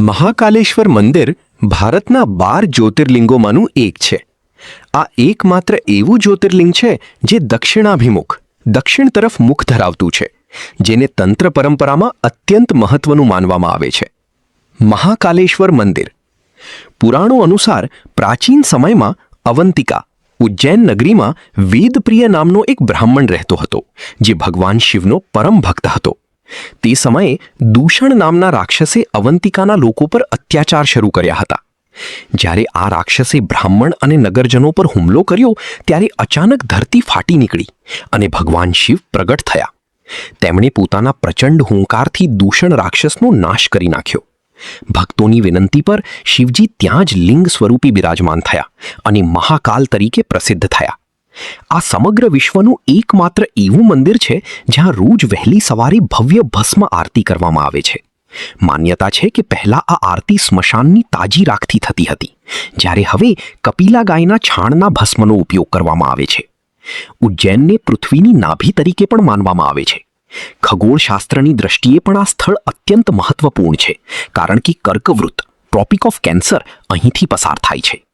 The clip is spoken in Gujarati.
મહાકાલેશ્વર મંદિર ભારતના 12 જ્યોતિર્લિંગોમાંનું એક છે. આ એકમાત્ર એવું જ્યોતિર્લિંગ છે જે દક્ષિણાભિમુખ દક્ષિણ તરફ મુખ ધરાવતું છે, જેને તંત્ર પરંપરામાં અત્યંત મહત્વનું માનવામાં આવે છે. મહાકાલેશ્વર મંદિર પુરાણો અનુસાર પ્રાચીન સમયમાં અવંતિકા ઉજ્જૈન નગરીમાં વેદપ્રિય નામનો એક બ્રાહ્મણ રહેતો હતો, જે ભગવાન શિવનો પરમ ભક્ત હતો. તે સમયે દૂષણ નામના રાક્ષસે અવંતિકાના લોકો પર અત્યાચાર શરૂ કર્યા હતા. જ્યારે આ રાક્ષસે બ્રાહ્મણ અને નગરજનો પર હુમલો કર્યો ત્યારે અચાનક ધરતી ફાટી નીકળી અને ભગવાન શિવ પ્રગટ થયા. તેમણે પોતાના પ્રચંડ હુંકારથી દૂષણ રાક્ષસનો નાશ કરી નાખ્યો. ભક્તોની વિનંતી પર શિવજી ત્યાં જ લિંગ સ્વરૂપી બિરાજમાન થયા અને મહાકાલ તરીકે પ્રસિદ્ધ થયા. આ સમગ્ર વિશ્વનું એકમાત્ર એવું મંદિર છે જ્યાં રોજ વહેલી સવારે ભવ્ય ભસ્મ આરતી કરવામાં આવે છે. માન્યતા છે કે પહેલા આ આરતી સ્મશાનની તાજી રાખથી થતી હતી, જ્યારે હવે કપિલા ગાયના છાણના ભસ્મનો ઉપયોગ કરવામાં આવે છે. ઉજ્જૈનને પૃથ્વીની નાભી તરીકે પણ માનવામાં આવે છે. ખગોળશાસ્ત્રની દ્રષ્ટિએ પણ આ સ્થળ અત્યંત મહત્વપૂર્ણ છે, કારણ કે કર્કવૃત ટ્રોપિક ઓફ કેન્સર અહીંથી પસાર થાય છે.